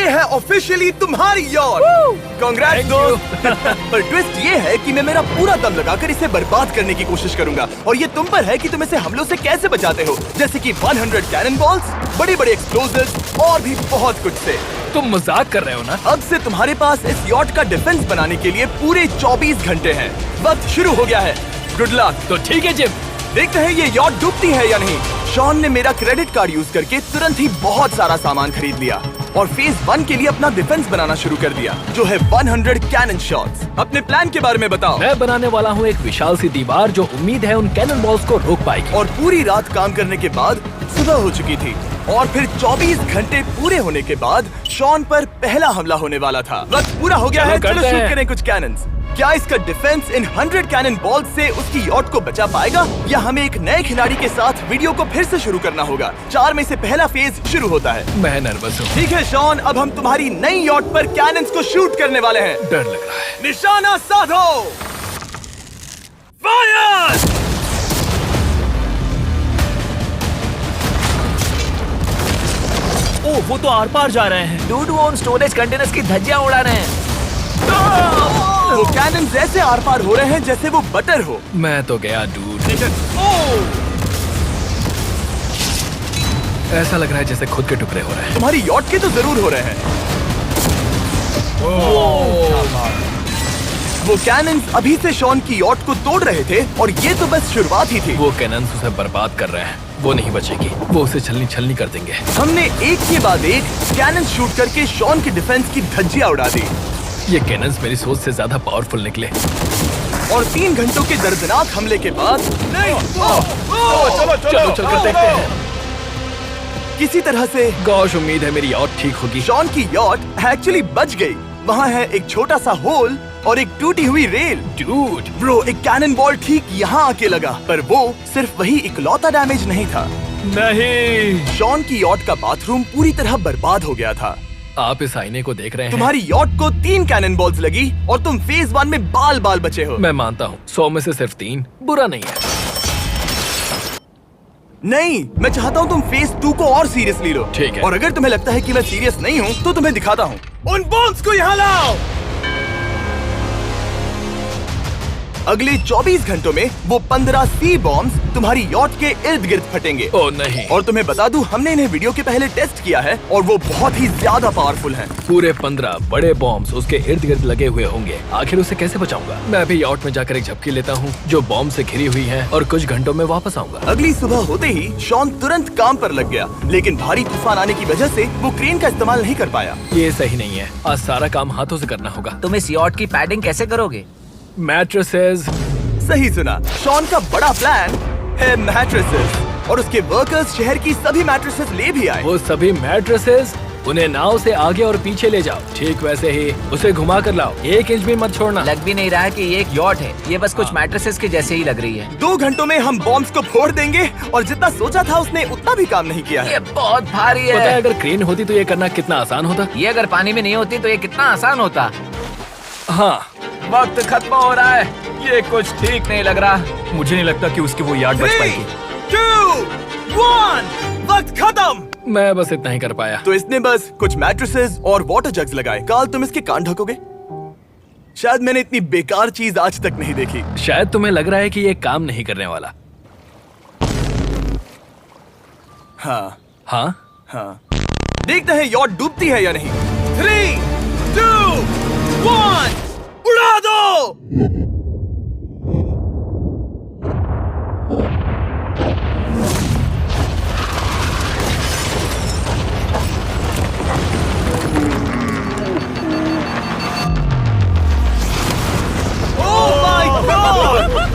ये है ऑफिशियली तुम्हारी यॉट। कांग्रेट्स दोस्त। पर ट्विस्ट ये है कि मैं मेरा पूरा दम लगाकर इसे बर्बाद करने की कोशिश करूंगा और ये तुम पर है कि तुम इसे हमलों से कैसे बचाते हो, जैसे कि 100 कैनन बॉल्स, बड़े बड़े एक्सप्लोजिव्स और भी बहुत कुछ से। तुम मजाक कर रहे हो ना? अब से तुम्हारे पास इस यॉट का डिफेंस बनाने के लिए पूरे 24 घंटे हैं। वक्त शुरू हो गया है। Good luck. तो ठीक है जिम, देखते हैं ये यॉट डूबती है या नहीं। शॉन ने मेरा क्रेडिट कार्ड यूज करके तुरंत ही बहुत सारा सामान खरीद लिया और फेज 1 के लिए अपना डिफेंस बनाना शुरू कर दिया, जो है 100 कैनन शॉट्स। अपने प्लान के बारे में बताओ। मैं बनाने वाला हूँ एक विशाल सी दीवार जो उम्मीद है उन कैनन बॉल्स को रोक पाएगी। और पूरी रात काम करने के बाद सुबह हो चुकी थी और फिर 24 घंटे पूरे होने के बाद शॉन पर पहला हमला होने वाला था। वक्त पूरा हो गया है, चलो शूट करें कुछ कैनन्स। क्या इसका डिफेंस इन 100 कैनन बॉल्स से उसकी यॉट को बचा पाएगा या हमें एक नए खिलाड़ी के साथ वीडियो को फिर से शुरू करना होगा? 4 में से पहला फेज शुरू होता है। मैं नर्वस हूँ। ठीक है शॉन, अब हम तुम्हारी नई यॉट पर कैनन्स को शूट करने वाले हैं। डर लग रहा है। निशाना साधो। फायर! ओह, वो तो आर पार जा रहे हैं। डूड वो उन स्टोरेज कंटेनर्स की धज्जियां उड़ा रहे हैं। वो कैनन ऐसे आर पार हो रहे हैं जैसे वो बटर हो। मैं तो गया डूड। ऐसा लग रहा है जैसे खुद के टुकड़े हो रहे हैं। तुम्हारी यॉट के तो जरूर हो रहे हैं। वो कैनन्स अभी से शॉन की यॉट को तोड़ रहे थे और ये तो बस शुरुआत ही थी। वो कैनन्स उसे बर्बाद कर रहे हैं। वो नहीं बचेगी, वो उसे छलनी छलनी कर देंगे। हमने एक के बाद एक कैनन शूट करके शॉन की डिफेंस की धज्जियां उड़ा दी। ये कैनन्स मेरी सोच से ज्यादा पावरफुल निकले। और 3 घंटों के दर्दनाक हमले के बाद चलो चलकर देखते हैं। किसी तरह से गॉश, उम्मीद है मेरी यॉट ठीक होगी। शॉन की यॉट एक्चुअली बच गई। वहाँ है एक छोटा सा होल और एक टूटी हुई रेल। डूड ब्रो, एक कैनन बॉल ठीक यहाँ आके लगा, पर वो सिर्फ वही इकलौता डैमेज नहीं था। नहीं, शॉन की यॉट का बाथरूम पूरी तरह बर्बाद हो गया था। आप इस आईने को देख रहे हैं? तुम्हारी यॉट को 3 कैनन बॉल्स लगी और तुम फेज 1 में बाल बाल बचे हो। मैं मानता हूँ 100 में से सिर्फ 3 बुरा नहीं है। नहीं, मैं चाहता हूँ तुम फेज 2 को और सीरियसली लो। ठीक है। और अगर तुम्हें लगता है कि मैं सीरियस नहीं हूँ तो तुम्हें दिखाता हूँ। उन बॉम्ब्स को यहाँ लाओ। अगले 24 घंटों में वो 15 सी बॉम्ब्स तुम्हारी यॉट के इर्द गिर्द फटेंगे। ओह नहीं। और तुम्हें बता दूं, हमने इन्हें वीडियो के पहले टेस्ट किया है और वो बहुत ही ज्यादा पावरफुल हैं। पूरे 15 बड़े बॉम्ब्स उसके इर्द गिर्द लगे हुए होंगे। आखिर उसे कैसे बचाऊंगा? मैं अभी यॉट में जाकर एक झपकी लेता हूँ जो बॉम्ब से घिरी हुई है और कुछ घंटों में वापस आऊंगा। अगली सुबह होते ही शॉन तुरंत काम पर लग गया, लेकिन भारी तूफान आने की वजह से वो क्रेन का इस्तेमाल नहीं कर पाया। ये सही नहीं है। आज सारा काम हाथों से करना होगा। तुम इस यॉट की पैडिंग कैसे करोगे? मैट्रेसेस। सही सुना, शॉन का बड़ा प्लान है मैट्रेसेस और उसके वर्कर्स शहर की सभी मैट्रेसेस ले भी आए। वो सभी मैट्रेसेस उन्हें नाव से आगे और पीछे ले जाओ। ठीक वैसे ही उसे घुमा कर लाओ, 1 इंच भी मत छोड़ना। लग भी नहीं रहा है कि ये एक यॉट है, ये बस कुछ मैट्रेसेस के जैसे ही लग रही है। 2 घंटों में हम बॉम्ब्स को फोड़ देंगे और जितना सोचा था उसने उतना भी काम नहीं किया ये है। बहुत भारी पता है है। अगर क्रेन होती तो ये करना कितना आसान होता। ये अगर पानी में नहीं होती तो ये कितना आसान होता। हाँ, वक्त खत्म हो रहा है, ये कुछ ठीक नहीं लग रहा। मुझे नहीं लगता कि उसकी वो याद बच 3, पाएगी। 2, 1, वक्त खत्म। मैं बस इतना ही कर पाया। तो इसने बस कुछ मैट्रेसेस और वाटर जग्स लगाए। काल, तुम इसके कान ढकोगे? शायद मैंने इतनी बेकार चीज आज तक नहीं देखी। शायद तुम्हें लग रहा है कि ये काम नहीं करने वाला। हाँ हाँ, हाँ, देखते हैं यॉट डूबती है या नहीं। 3, 2, 1, उड़ा दो।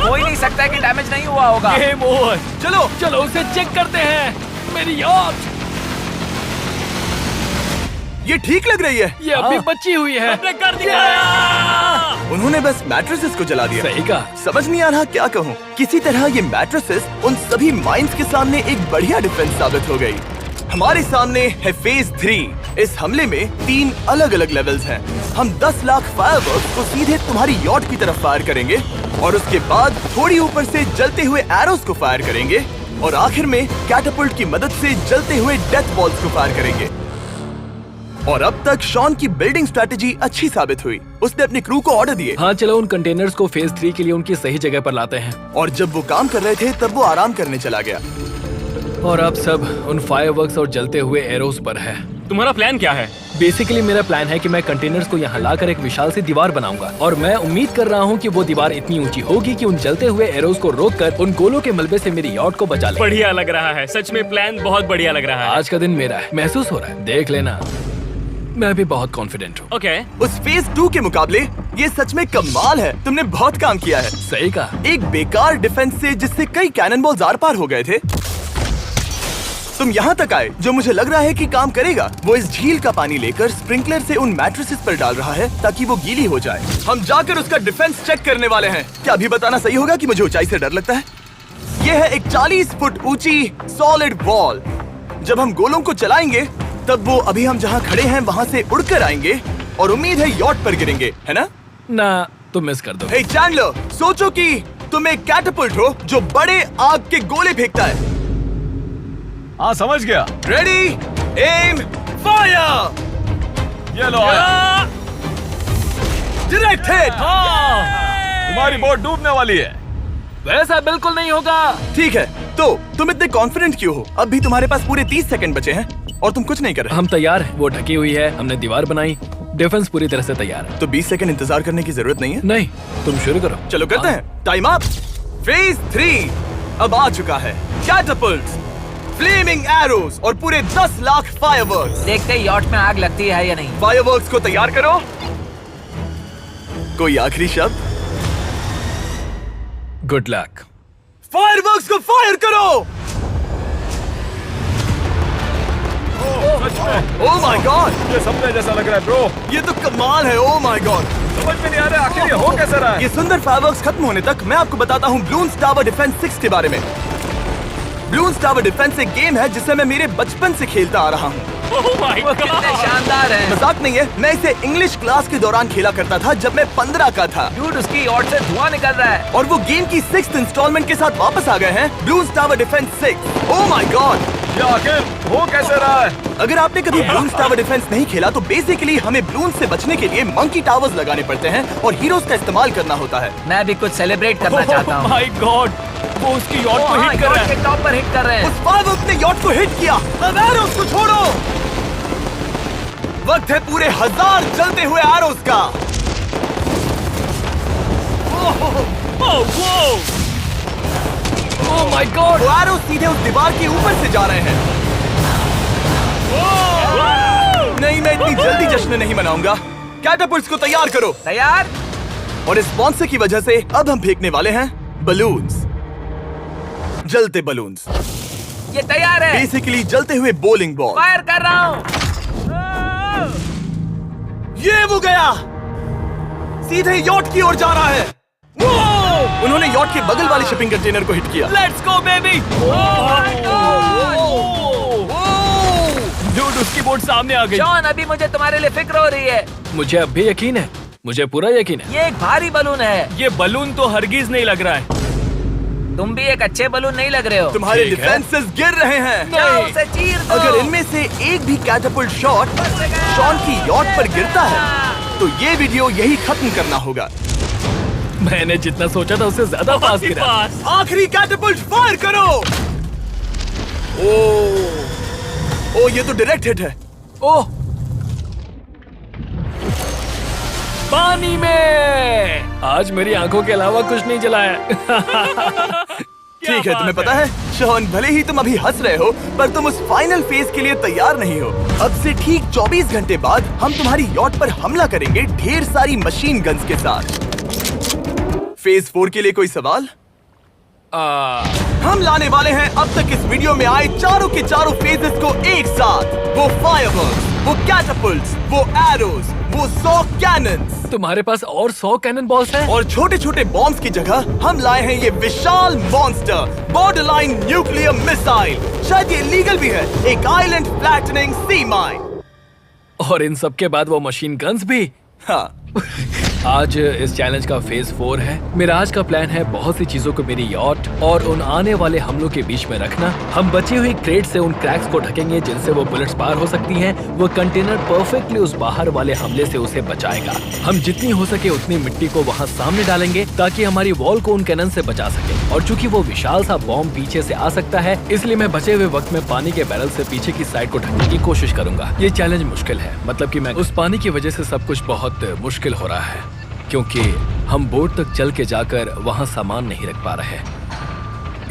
हो ही नहीं सकता है कि डैमेज नहीं हुआ होगा। Game over. चलो चलो उसे चेक करते हैं। मेरी यॉट, ये ठीक लग रही है। ये अभी बची हुई है। कर दिया। उन्होंने बस मैट्रेसेस को जला दिया। सही कहा। समझ नहीं आ रहा क्या कहूँ। किसी तरह ये मैट्रेसेस उन सभी माइंस के सामने एक बढ़िया डिफेंस साबित हो गई। हमारे सामने है फेज 3। इस हमले में 3 अलग अलग लेवल्स हैं। हम 10 लाख फायरवर्क्स को सीधे तुम्हारी यॉट की तरफ फायर करेंगे और उसके बाद थोड़ी ऊपर से जलते हुए एरोस को फायर करेंगे और आखिर में कैटापल्ट की मदद से जलते हुए डेथ बॉल्स को फायर करेंगे। और अब तक शॉन की बिल्डिंग स्ट्रेटेजी अच्छी साबित हुई। उसने अपनी क्रू को ऑर्डर दिए हाँ चलो उन कंटेनर्स को फेज 3 के लिए उनकी सही जगह पर लाते हैं। और जब वो काम कर रहे थे तब वो आराम करने चला गया। और अब सब उन फायरवर्क्स और जलते हुए एरोस पर है। तुम्हारा प्लान क्या है? बेसिकली मेरा प्लान है कि मैं कंटेनर्स को यहाँ लाकर एक विशाल सी दीवार बनाऊंगा और मैं उम्मीद कर रहा हूँ कि वो दीवार इतनी ऊंची होगी कि उन जलते हुए एरोस को रोककर उन गोलों के मलबे से मेरी यॉट को बचा ले। बढ़िया लग रहा है, सच में प्लान बहुत बढ़िया लग रहा है। आज का दिन मेरा है, महसूस हो रहा है, देख लेना। मैं भी बहुत कॉन्फिडेंट हूँ। ओके। उस फेज 2 के मुकाबले ये सच में कमाल है। तुमने बहुत काम किया है। सही कहा। एक बेकार डिफेंस से जिससे कई कैनन बॉल्स आर पार हो गए थे, तुम यहाँ तक आए जो मुझे लग रहा है कि काम करेगा। वो इस झील का पानी लेकर स्प्रिंकलर से उन मैट्रेसेस पर डाल रहा है ताकि वो गीली हो जाए। हम जाकर उसका डिफेंस चेक करने वाले हैं। क्या अभी बताना सही होगा कि मुझे ऊंचाई से डर लगता है? ये है एक 40 फुट ऊंची सॉलिड वॉल। जब हम गोलों को चलाएंगे तब वो अभी हम जहाँ खड़े हैं वहाँ से उड़कर आएंगे और उम्मीद है यॉट पर गिरेंगे, है ना? ना तुम मिस कर दो। हे चैंडलर, सोचो कि तुम एक कैटapult हो जो बड़े आग के गोले फेंकता है। हाँ समझ गया। Ready, aim, fire! ये लो आया। Direct hit! तुम्हारी बोट डूबने वाली है। वैसा बिल्कुल नहीं होगा। ठीक है, तो तुम इतने कॉन्फिडेंट क्यों हो? अब भी तुम्हारे पास पूरे 30 सेकंड बचे हैं और तुम कुछ नहीं कर रहे। हम तैयार हैं, वो ढकी हुई है, हमने दीवार बनाई, डिफेंस पूरी तरह से तैयार है। तो 20 सेकंड इंतजार करने की जरूरत नहीं है। नहीं, तुम शुरू करो। चलो करते हैं। Time up. फेज 3 अब आ चुका है। कैटapults, फ्लेमिंग एरोस और पूरे 10 लाख फायरवर्क्स। देखते ही यॉट में आग लगती है या नहीं। फायरवर्क्स को तैयार करो। कोई आखिरी शब्द? Good luck. फायरवर्क्स को फायर करो। ओह माय गॉड, ये सपने जैसा लग रहा है ब्रो। ये तो कमाल है। ओह माय गॉड, समझ में नहीं आ रहा आखिर ये हो कैसे रहा है। ये सुंदर फायरवर्क्स खत्म होने तक मैं आपको बताता हूँ ब्लून्स टावर डिफेंस 6 के बारे में। ब्लून्स टावर डिफेंस एक गेम है जिसे मैं मेरे बचपन से खेलता आ रहा हूँ। Oh my कितने God! शानदार है। मजाक नहीं है, मैं इसे इंग्लिश क्लास के दौरान खेला करता था जब मैं 15 का था। डूड उसकी यॉट से धुआं निकल रहा है। और वो गेम की 6th इंस्टॉलमेंट के साथ वापस आ गए हैं, balloons tower defence 6। Oh my God, ये आखिर हो कैसे रहा है? अगर आपने कभी ब्लून्स टावर डिफेंस नहीं खेला तो बेसिकली हमें ब्लून्स से बचने के लिए मंकी टावर्स लगाने पड़ते हैं और हीरोज का इस्तेमाल करना होता है। मैं भी कुछ सेलिब्रेट करना चाहता हूँ। माय गॉड, वो उसकी यॉट को हाँ, हिट कर यॉट रहा है। के टॉप पर हिट कर रहे हैं। उस फायरवर्क ने यॉट को हिट किया। अब एरोस को छोड़ो। वक्त है पूरे 1000 जलते हुए एरोस का। Oh my God. वो एरोस सीधे उस दीवार के ऊपर से जा रहे हैं। नहीं, मैं इतनी जल्दी जश्न नहीं मनाऊंगा। कैटapults को तैयार करो। तैयार। और इस स्पॉन्सर की वजह से अब हम फेंकने वाले हैं बलून्स, जलते बलून्स। ये तैयार है। बेसिकली जलते हुए बोलिंग बॉल। फायर कर रहा हूँ। ये वो गया, सीधे यॉट की ओर जा रहा है। वो! उन्होंने यॉट के बगल वाले शिपिंग कंटेनर को हिट किया। Let's go baby. Dude, उसकी बोट सामने आ गई। जॉन, अभी मुझे तुम्हारे लिए फिक्र हो रही है। मुझे अब भी यकीन है, मुझे पूरा यकीन है। ये एक भारी बलून है। ये बलून तो हरगिज नहीं लग रहा है। तुम भी एक अच्छे बलून नहीं लग रहे हो। तुम्हारे ठीक है। डिफेंसेस गिर रहे हैं। जाओ उसे चीर दो। अगर इनमें से एक भी कैटapult शॉट शॉन की यॉट पर गिरता है तो ये वीडियो यही खत्म करना होगा। मैंने जितना सोचा था उससे ज्यादा पास गिरा। आखिरी कैटapult फायर करो। ओ, ये तो डायरेक्ट हिट है। ओह, पानी में। आज मेरी आंखों के अलावा कुछ नहीं जला है। ठीक है, तुम्हें पता है शॉन, भले ही तुम अभी हंस रहे हो पर तुम उस फाइनल फेज के लिए तैयार नहीं हो। अब से ठीक 24 घंटे बाद हम तुम्हारी यॉट पर हमला करेंगे ढेर सारी मशीन गन्स के साथ। फेज 4 के लिए कोई सवाल? हम लाने वाले हैं अब तक इस वीडियो में आए चारों के चारों फेजेस को एक साथ। वो फायरवर्क्स, वो कैटapults, वो एरोस, वो 100 कैनन्स। तुम्हारे पास और 100 कैनन बॉल्स हैं? और छोटे छोटे बॉम्ब्स की जगह हम लाए हैं ये विशाल मॉन्स्टर, बॉर्डरलाइन न्यूक्लियर मिसाइल। शायद ये लीगल भी है, एक आइलैंड फ्लैटनिंग सी माइन। और इन सब के बाद वो मशीन गन्स भी। हाँ आज इस चैलेंज का फेज 4 है। मेरा आज का प्लान है बहुत सी चीजों को मेरी यॉट और उन आने वाले हमलों के बीच में रखना। हम बची हुई क्रेट से उन क्रैक्स को ढकेंगे जिनसे वो बुलेट्स पार हो सकती हैं। वो कंटेनर परफेक्टली उस बाहर वाले हमले से उसे बचाएगा। हम जितनी हो सके उतनी मिट्टी को वहाँ सामने डालेंगे ताकि हमारी वॉल को उन कैनन से बचा सके। और चूंकि वो विशाल सा बॉम्ब पीछे से आ सकता है, इसलिए मैं बचे हुए वक्त में पानी के बैरल से पीछे की साइड को ढकने की कोशिश करूंगा। ये चैलेंज मुश्किल है, मतलब कि मैं उस पानी की वजह से सब कुछ बहुत मुश्किल हो रहा है, क्योंकि हम बोट तक चल के जाकर वहाँ सामान नहीं रख पा रहे,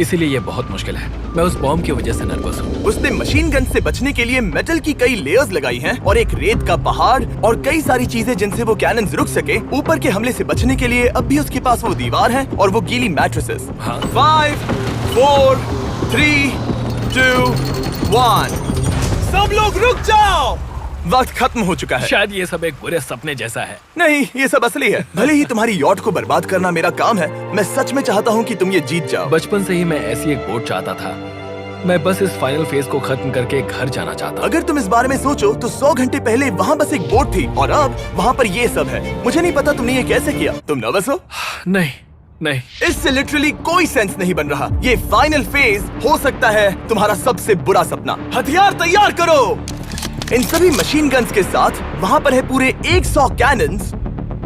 इसीलिए ये बहुत मुश्किल है। मैं उस बॉम्ब की वजह से नर्वस हूँ। उसने मशीन गन से बचने के लिए मेटल की कई लेयर्स लगाई हैं और एक रेत का पहाड़ और कई सारी चीजें जिनसे वो कैनन रुक सके। ऊपर के हमले से बचने के लिए अब भी उसके पास वो दीवार है और वो गीली मैट्रेसेस। हाँ। 5, 4, 3, 2, 1। सब लोग रुक जाओ, वक्त खत्म हो चुका है। शायद ये सब एक बुरे सपने जैसा है। नहीं, ये सब असली है। भले ही तुम्हारी यॉट को बर्बाद करना मेरा काम है, मैं सच में चाहता हूँ कि तुम ये जीत जाओ। बचपन से ही मैं ऐसी एक बोट चाहता था। मैं बस इस फाइनल फेज को खत्म करके घर जाना चाहता। अगर तुम इस बारे में सोचो तो 100 घंटे पहले वहाँ बस एक बोट थी और अब वहाँ पर ये सब है। मुझे नहीं पता तुमने ये कैसे किया। तुम नर्वस हो? नहीं। इससे लिटरली कोई सेंस नहीं बन रहा। ये फाइनल फेज हो सकता है तुम्हारा सबसे बुरा सपना। हथियार तैयार करो। इन सभी मशीन गन्स के साथ वहाँ पर है पूरे 100 कैनन्स,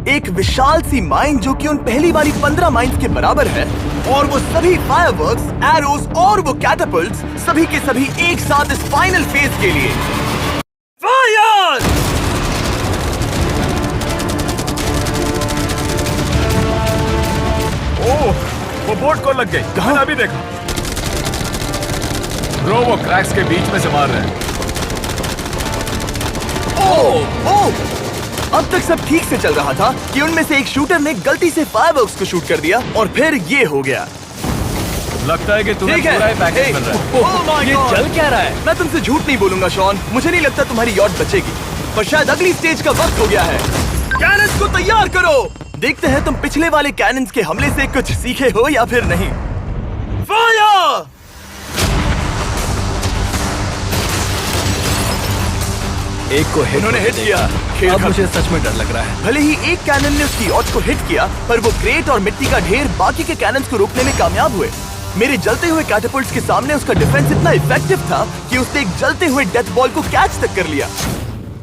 एक विशाल सी माइन जो कि उन पहली वाली 15 माइंस के बराबर है, और वो सभी फायरवर्क्स, एरोस और वो कैटापल्ट्स सभी के सभी एक साथ इस फाइनल फेज के लिए। फायर! ओह, वो बोट को लग गई। कहाँ? अभी देखा ब्रो, वो क्रैक्स के बीच में से मार रहे हैं। अब तक सब ठीक से चल रहा था कि उनमें से एक शूटर ने गलती से फायरवर्क्स को शूट कर दिया और फिर ये हो गया। लगता है कि तुम्हें ठीक है। पूरा ही पैकेज मिल रहा है। Oh my ये God! चल क्या रहा है? मैं तुमसे झूठ नहीं बोलूंगा शॉन, मुझे नहीं लगता तुम्हारी यॉट बचेगी, पर शायद अगली स्टेज का वक्त हो गया है। कैनन्स को तैयार करो। देखते हैं तुम पिछले वाले कैनन्स के हमले से कुछ सीखे हो या फिर नहीं। फायर! एक को हिट उन्होंने हिट किया। खेल अब खत्म। मुझे सच में डर लग रहा है। भले ही एक कैनन ने उसकी यॉट को हिट किया, पर वो क्रेट और मिट्टी का ढेर बाकी के कैनन्स को रोकने में कामयाब हुए। मेरे जलते हुए कैटापल्ट्स के सामने उसका डिफेंस इतना इफेक्टिव था कि उसने एक जलते हुए डेथ बॉल को कैच तक कर लिया।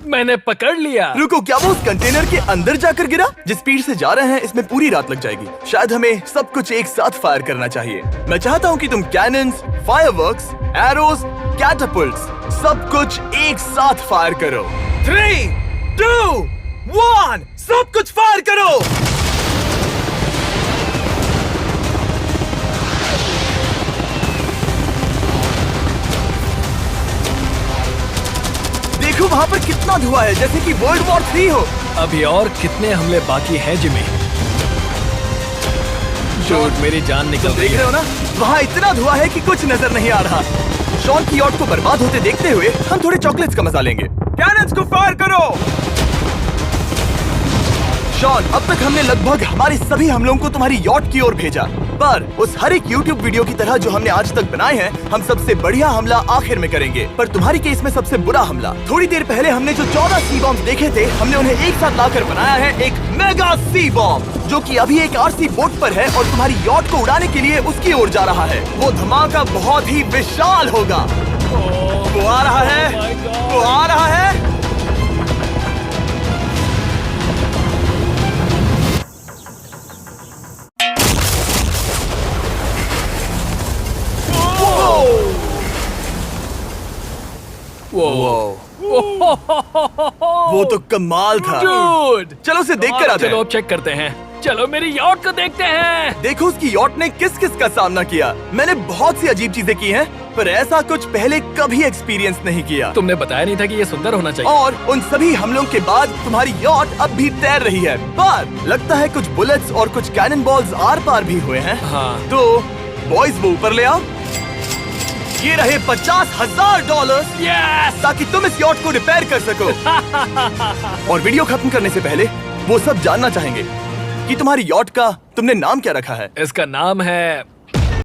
मैंने पकड़ लिया। रुको, क्या वो उस कंटेनर के अंदर जाकर गिरा? जिस स्पीड से जा रहे हैं इसमें पूरी रात लग जाएगी। शायद हमें सब कुछ एक साथ फायर करना चाहिए। मैं चाहता हूँ कि तुम कैनन्स, फायरवर्क्स, एरोस, कैटापल्ट्स सब कुछ एक साथ फायर करो। 3, 2, 1, सब कुछ फायर करो। देखो वहाँ पर कितना धुआं है, जैसे कि वर्ल्ड वॉर 3 हो। अभी और कितने हमले बाकी हैं जिमी? शॉट, मेरी जान निकल रही देख रहे है। हो ना, वहाँ इतना धुआं है कि कुछ नजर नहीं आ रहा। शॉन की यॉट को बर्बाद होते देखते हुए हम थोड़े चॉकलेट्स का मजा लेंगे। कैनन्स को फायर करो। शॉन, अब तक हमने लगभग हमारे सभी हमलों को तुम्हारी यॉट की ओर भेजा, पर उस हर एक YouTube वीडियो की तरह जो हमने आज तक बनाए हैं, हम सबसे बढ़िया हमला आखिर में करेंगे। पर तुम्हारी केस में सबसे बुरा हमला। थोड़ी देर पहले हमने जो 14 सी बॉम्ब देखे थे, हमने उन्हें एक साथ लाकर बनाया है एक मेगा सी बॉम्ब, जो कि अभी एक आरसी बोट पर है और तुम्हारी यॉट को उड़ाने के लिए उसकी ओर जा रहा है। वो धमाका बहुत ही विशाल होगा। वो आ रहा है, वो आ रहा है। वो तो कमाल था। Dude! चलो उसे देख कर आते चलो हैं। अब चेक करते हैं। चलो मेरी यॉट को देखते हैं। देखो उसकी यॉट ने किस किस का सामना किया। मैंने बहुत सी अजीब चीजें की हैं, पर ऐसा कुछ पहले कभी एक्सपीरियंस नहीं किया। तुमने बताया नहीं था कि ये सुंदर होना चाहिए। और उन सभी हमलों के बाद तुम्हारी यॉट अब भी तैर रही है, पर लगता है कुछ बुलेट्स और कुछ कैनन बॉल्स आर पार भी हुए हैं। हाँ। तो बॉयज वो ऊपर ले आओ। ये रहे $50,000 यस! ताकि तुम इस यॉट को रिपेयर कर सको। और वीडियो खत्म करने से पहले वो सब जानना चाहेंगे कि तुम्हारी यॉट का तुमने नाम क्या रखा है। इसका नाम है